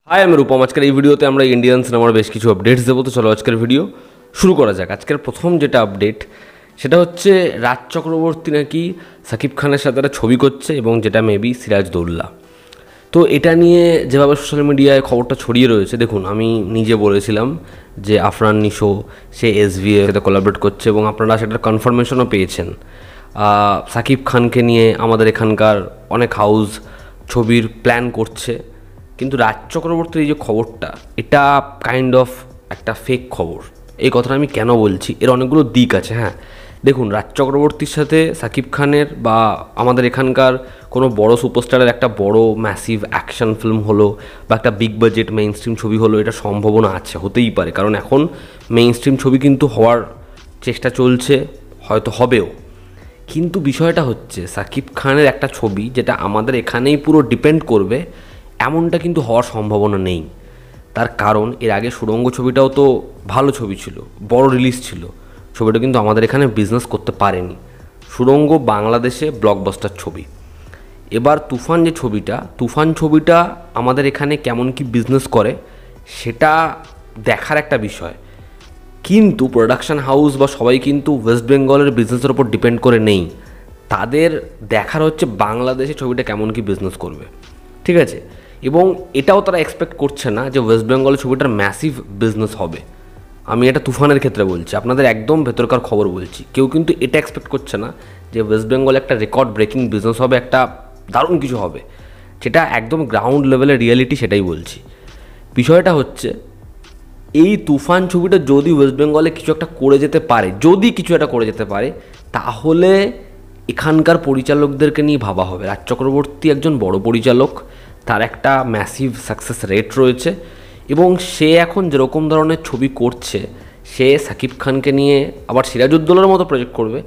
High, আমি রূপম। আজকের এই ভিডিওতে আমরা ইন্ডিয়ান সিনেমার বেশ কিছু আপডেটস দেবো। তো চলো আজকের ভিডিও শুরু করা যাক। আজকের প্রথম যেটা আপডেট সেটা হচ্ছে রাজ চক্রবর্তী নাকি সাকিব খানের সাথে একটা ছবি করছে, এবং যেটা মেবি সিরাজদৌল্লা। তো এটা নিয়ে যেভাবে সোশ্যাল মিডিয়ায় খবরটা ছড়িয়ে রয়েছে, দেখুন আমি নিজে বলেছিলাম যে আফরান নিশো সে এসভিএর সাথে কোলাবরেট করছে, এবং আপনারা সেটার কনফার্মেশনও পেয়েছেন। সাকিব খানকে নিয়ে আমাদের এখানকার অনেক হাউস ছবির প্ল্যান করছে, কিন্তু রাজ চক্রবর্তীর এই যে খবরটা, এটা কাইন্ড অফ একটা ফেক খবর। এই কথাটা আমি কেন বলছি, এর অনেকগুলো দিক আছে। হ্যাঁ, দেখুন, রাজ চক্রবর্তীর সাথে সাকিব খানের বা আমাদের এখানকার কোনো বড় সুপারস্টারের একটা বড় ম্যাসিভ অ্যাকশন ফিল্ম হলো বা একটা বিগ বাজেট মেইন স্ট্রিম ছবি হলো, এটা সম্ভাবনা আছে, হতেই পারে। কারণ এখন মেইন স্ট্রিম ছবি কিন্তু হওয়ার চেষ্টা চলছে, হয়তো হবেও। কিন্তু বিষয়টা হচ্ছে সাকিব খানের একটা ছবি যেটা আমাদের এখানেই পুরো ডিপেন্ড করবে, এমনটা কিন্তু হওয়ার সম্ভাবনা নেই। তার কারণ এর আগে সুড়ঙ্গ ছবিটাও তো ভালো ছবি ছিল, বড় রিলিজ ছিল, ছবিটা কিন্তু আমাদের এখানে বিজনেস করতে পারেনি। সুড়ঙ্গ বাংলাদেশে ব্লকবাস্টার ছবি। এবার তুফান যে ছবিটা, তুফান ছবিটা আমাদের এখানে কেমন কি বিজনেস করে সেটা দেখার একটা বিষয়। কিন্তু প্রোডাকশন হাউস বা সবাই কিন্তু ওয়েস্ট বেঙ্গলের বিজনেসের ওপর ডিপেন্ড করে নেই। তাদের দেখার হচ্ছে বাংলাদেশে ছবিটা কেমন কি বিজনেস করবে, ঠিক আছে? এবং এটাও তারা এক্সপেক্ট করছে না যে ওয়েস্ট বেঙ্গলের ছবিটার ম্যাসিভ বিজনেস হবে। আমি এটা তুফানের ক্ষেত্রে বলছি, আপনাদের একদম ভেতরকার খবর বলছি। কেউ কিন্তু এটা এক্সপেক্ট করছে না যে ওয়েস্ট বেঙ্গলে একটা রেকর্ড ব্রেকিং বিজনেস হবে, একটা দারুণ কিছু হবে। যেটা একদম গ্রাউন্ড লেভেলের রিয়ালিটি, সেটাই বলছি। বিষয়টা হচ্ছে এই তুফান ছবিটা যদি ওয়েস্ট বেঙ্গলে কিছু একটা করে যেতে পারে, যদি কিছু একটা করে যেতে পারে, তাহলে এখানকার পরিচালকদেরকে নিয়ে ভাবা হবে। রাজ চক্রবর্তী একজন বড় পরিচালক, তার একটা ম্যাসিভ সাকসেস রেট রয়েছে, এবং সে এখন যেরকম ধরনের ছবি করছে, সে সাকিব খানকে নিয়ে আবার সিরাজউদ্দৌলার মতো প্রজেক্ট করবে,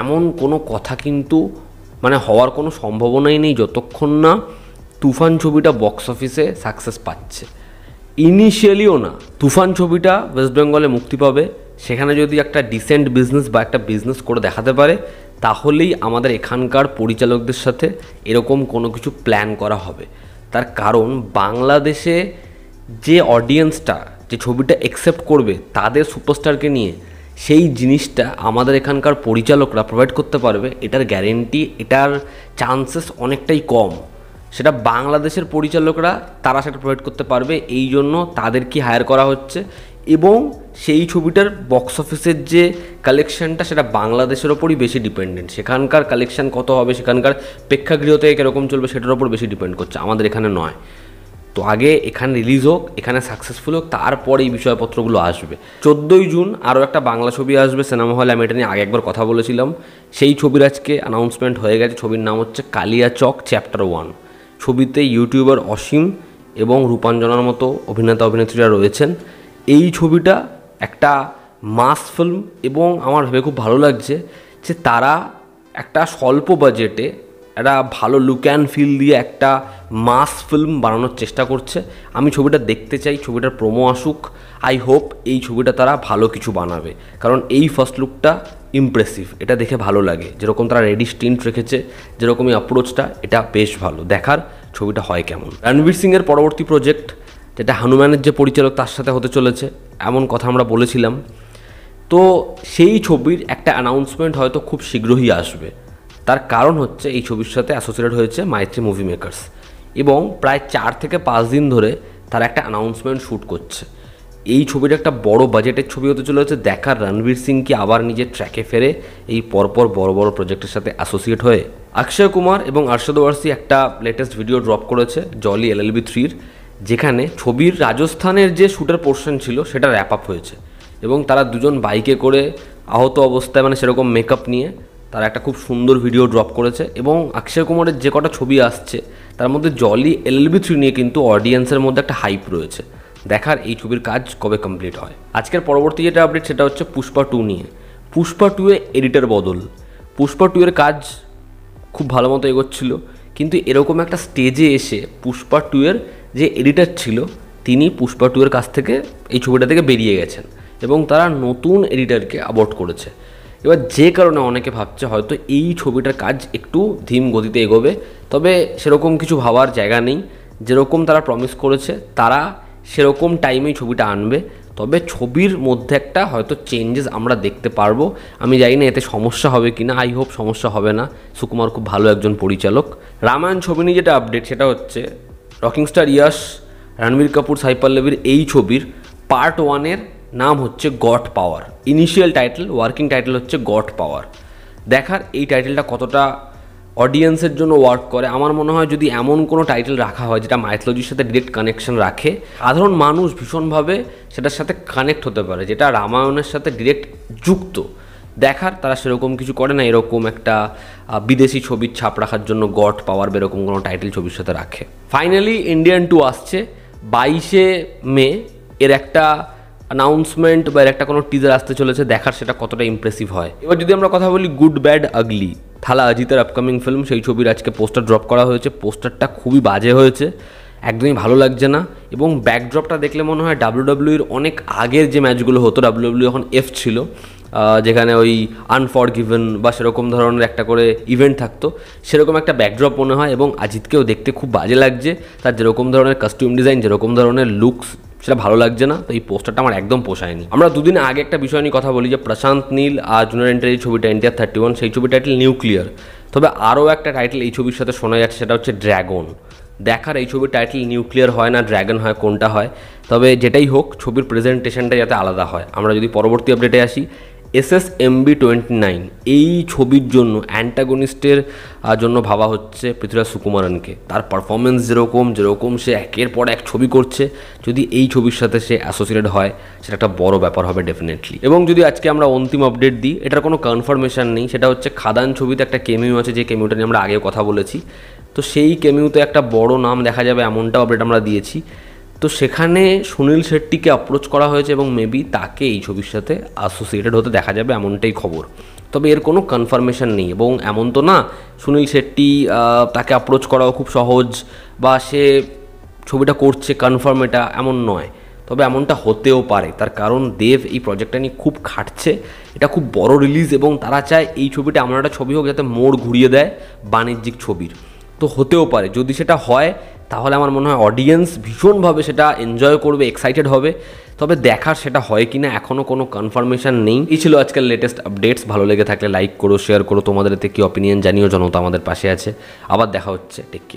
এমন কোনো কথা কিন্তু হওয়ার কোনো সম্ভাবনাই নেই যতক্ষণ না তুফান ছবিটা বক্স অফিসে সাকসেস পাচ্ছে। ইনিশিয়ালিও না, তুফান ছবিটা ওয়েস্ট বেঙ্গলে মুক্তি পাবে, সেখানে যদি একটা ডিসেন্ট বিজনেস বা একটা বিজনেস করে দেখাতে পারে, তাহলেই আমাদের এখানকার পরিচালকদের সাথে এরকম কোনো কিছু প্ল্যান করা হবে। তার কারণ বাংলাদেশে যে অডিয়েন্সটা যে ছবিটা অ্যাকসেপ্ট করবে তাদের সুপারস্টারকে নিয়ে, সেই জিনিসটা আমাদের এখানকার পরিচালকরা প্রোভাইড করতে পারবে, এটার গ্যারেন্টি, এটার চান্সেস অনেকটাই কম। সেটা বাংলাদেশের পরিচালকরা তারা সেটা প্রোভাইড করতে পারবে, এই জন্য তাদেরকে হায়ার করা হচ্ছে। এবং সেই ছবিটার বক্স অফিসের যে কালেকশানটা, সেটা বাংলাদেশের ওপরই বেশি ডিপেন্ডেন্ট। সেখানকার কালেকশান কত হবে, সেখানকার প্রেক্ষাগৃহ থেকে কীরকম চলবে, সেটার ওপর বেশি ডিপেন্ড করছে, আমাদের এখানে নয়। তো আগে এখানে রিলিজ হোক, এখানে সাকসেসফুল হোক, তারপরে এই বিষয়পত্রগুলো আসবে। 14ই জুন আরও একটা বাংলা ছবি আসবে সিনেমা হলে, আমি এটা নিয়ে আগে একবার কথা বলেছিলাম। সেই ছবির আজকে অ্যানাউন্সমেন্ট হয়ে গেছে। ছবির নাম হচ্ছে কালিয়াচক চ্যাপ্টার 1। ছবিতে ইউটিউবার অসীম এবং রূপাঞ্জনার মতো অভিনেতা অভিনেত্রীরা রয়েছেন। এই ছবিটা একটা মাস ফিল্ম, এবং আমার ভেবে খুব ভালো লাগছে যে তারা একটা স্বল্প বাজেটে একটা ভালো লুক অ্যান্ড ফিল দিয়ে একটা মাস ফিল্ম বানানোর চেষ্টা করছে। আমি ছবিটা দেখতে চাই, ছবিটার প্রোমো আসুক। আই হোপ এই ছবিটা তারা ভালো কিছু বানাবে, কারণ এই ফার্স্ট লুকটা ইমপ্রেসিভ, এটা দেখে ভালো লাগে। যেরকম তারা রেডি স্টিন্ট রেখেছে, যেরকমই অ্যাপ্রোচটা, এটা বেশ ভালো। দেখার ছবিটা হয় কেমন। রণবীর সিংয়ের পরবর্তী প্রজেক্ট, যেটা হনুমানের যে পরিচালক তার সাথে হতে চলেছে, এমন কথা আমরা বলেছিলাম। তো সেই ছবির একটা অ্যানাউন্সমেন্ট হয়তো খুব শীঘ্রই আসবে। তার কারণ হচ্ছে এই ছবির সাথে অ্যাসোসিয়েটেড হয়েছে মাইত্রী মুভি মেকার্স, এবং প্রায় 4 থেকে 5 দিন ধরে তারা একটা অ্যানাউন্সমেন্ট শ্যুট করছে। এই ছবিটা একটা বড় বাজেটের ছবি হতে চলেছে। দেখার রণবীর সিং কি আবার নিজের ট্র্যাকে ফেরে এই পরপর বড় বড় প্রজেক্টের সাথে অ্যাসোসিয়েট হয়ে। অক্ষয় কুমার এবং আরশাদ ওয়ারসি একটা লেটেস্ট ভিডিও ড্রপ করেছে জলি LLB 3-র, যেখানে ছবির রাজস্থানের যে শ্যুটের পোর্শন ছিল সেটা র্যাপ আপ হয়েছে, এবং তারা দুজন বাইকে করে আহত অবস্থায় সেরকম মেকআপ নিয়ে তারা একটা খুব সুন্দর ভিডিও ড্রপ করেছে। এবং অক্ষয় কুমারের যে কটা ছবি আসছে তার মধ্যে জলি LLB 3 নিয়ে কিন্তু অডিয়েন্সের মধ্যে একটা হাইপ রয়েছে। দেখার এই ছবির কাজ কবে কমপ্লিট হয়। আজকের পরবর্তী যেটা আপডেট সেটা হচ্ছে পুষ্পা 2 নিয়ে। পুষ্পা 2-এ এডিটার বদল। পুষ্পা 2-এর কাজ খুব ভালো মতো এগোচ্ছিল, কিন্তু এরকম একটা স্টেজে এসে পুষ্পা 2-এর যে এডিটার ছিল তিনি পুষ্পা 2-এর কাছ থেকে এই ছবিটা থেকে বেরিয়ে গেছেন, এবং তারা নতুন এডিটারকে অ্যাবর্ট করেছে। এবার যে কারণে অনেকে ভাবছে হয়তো এই ছবিটার কাজ একটু ধীম গতিতে এগোবে, তবে সেরকম কিছু ভাবার জায়গা নেই। যেরকম তারা প্রমিস করেছে তারা সেরকম টাইমেই ছবিটা আনবে। তবে ছবির মধ্যে একটা হয়তো চেঞ্জেস আমরা দেখতে পারবো। আমি জানি না এতে সমস্যা হবে কি না, আই হোপ সমস্যা হবে না। সুকুমার খুব ভালো একজন পরিচালক। রামায়ণ ছবি নিয়ে যেটা আপডেট সেটা হচ্ছে রকিং স্টার ইয়াশ, রণবীর কাপুর, সাই পল্লবীর এই ছবির পার্ট 1-এর নাম হচ্ছে গড পাওয়ার। ইনিশিয়াল টাইটেল, ওয়ার্কিং টাইটেল হচ্ছে গড পাওয়ার। দেখার এই টাইটেলটা কতটা অডিয়েন্সের জন্য ওয়ার্ক করে। আমার মনে হয় যদি এমন কোনো টাইটেল রাখা হয় যেটা মাইথোলজির সাথে ডিরেক্ট কানেকশন রাখে, সাধারণ মানুষ ভীষণভাবে সেটার সাথে কানেক্ট হতে পারে, যেটা রামায়ণের সাথে ডিরেক্ট যুক্ত। দেখার তারা সেরকম কিছু করে না, এরকম একটা বিদেশি ছবির ছাপ রাখার জন্য গড পাওয়ার এরকম কোনো টাইটেল ছবির সাথে রাখে। ফাইনালি ইন্ডিয়ান 2 আসছে 22শে মে। এর একটা অ্যানাউন্সমেন্ট বা এর একটা কোনো টিজার আসতে চলেছে, দেখার সেটা কতটা ইমপ্রেসিভ হয়। এবার যদি আমরা কথা বলি গুড ব্যাড আগলি, থালা অজিতের আপকামিং ফিল্ম, সেই ছবির আজকে পোস্টার ড্রপ করা হয়েছে। পোস্টারটা খুবই বাজে হয়েছে, একদমই ভালো লাগছে না। এবং ব্যাকড্রপটা দেখলে মনে হয় ডাব্লিউডাব্লিউর অনেক আগের যে ম্যাচগুলো হতো, ডাব্লিউডাব্লিউ এখন এফ ছিল, যেখানে ওই আনফরগিভেন বা সেরকম ধরনের একটা করে ইভেন্ট থাকতো, সেরকম একটা ব্যাকড্রপ মনে হয়। এবং অজিতকেও দেখতে খুব বাজে লাগছে, তার যেরকম ধরনের কাস্টিউম ডিজাইন, যেরকম ধরনের লুকস, সেটা ভালো লাগছে না। তো এই পোস্টারটা আমার একদম পোষায়নি। আমরা দুদিন আগে একটা বিষয় নিয়ে কথা বলি যে প্রশান্ত নীল আর জুনিয়র এন্টার এই ছবিটা NTR 31, সেই ছবির টাইটেল নিউক্লিয়ার। তবে আরও একটা টাইটেল এই ছবির সাথে শোনা যাচ্ছে, সেটা হচ্ছে ড্র্যাগন। দেখার এই ছবির টাইটেল নিউক্লিয়ার হয় না ড্র্যাগন হয়, কোনটা হয়। তবে যেটাই হোক ছবির প্রেজেন্টেশনটা যাতে আলাদা হয়। আমরা যদি পরবর্তী আপডেটে আসি, SSMB29 এই ছবির জন্য অ্যান্টাগনিস্টের জন্য ভাবা হচ্ছে পৃথ্বীরাজ সুকুমারনকে। তার পারফরমেন্স যেরকম সে একের পর এক ছবি করছে, যদি এই ছবির সাথে সে অ্যাসোসিয়েটেড হয় সেটা একটা বড় ব্যাপার হবে ডেফিনেটলি। এবং যদি আজকে আমরা অন্তিম আপডেট দিই, এটার কোনো কনফার্মেশন নেই, সেটা হচ্ছে খাদান ছবিতে একটা কেমিও আছে, যে কেমিওটা নিয়ে আমরা আগেও কথা বলেছি। তো সেই কেমিওতে একটা বড় নাম দেখা যাবে, এমনটাও আপডেট আমরা দিয়েছি। তো সেখানে সুনীল শেট্টিকে অ্যাপ্রোচ করা হয়েছে এবং মেবি তাকে এই ছবির সাথে অ্যাসোসিয়েটেড হতে দেখা যাবে, এমনটাই খবর। তবে এর কোনো কনফার্মেশন নেই। এবং এমন তো না সুনীল শেট্টি তাকে অ্যাপ্রোচ করাও খুব সহজ বা সে ছবিটা করছে কনফার্ম, এটা এমন নয়। তবে এমনটা হতেও পারে, তার কারণ দেব এই প্রজেক্টটা নিয়ে খুব খাটছে। এটা খুব বড় রিলিজ এবং তারা চায় এই ছবিটা এমন একটা ছবি হোক যাতে মোড় ঘুরিয়ে দেয় বাণিজ্যিক ছবির। তো হতেও পারে, যদি সেটা হয় তাহলে আমার মনে হয় অডিয়েন্স ভীষণভাবে সেটা এনজয় করবে, এক্সাইটেড হবে। তবে দেখার সেটা হয় কি না এখনও কোনো কনফার্মেশন নেই। এই ছিল আজকের লেটেস্ট আপডেটস। ভালো লেগে থাকলে লাইক করো, শেয়ার করো, তোমাদের এতে কী অপিনিয়ন জানিও। জনতা আমাদের পাশে আছে। আবার দেখা হচ্ছে, টেক কেয়ার।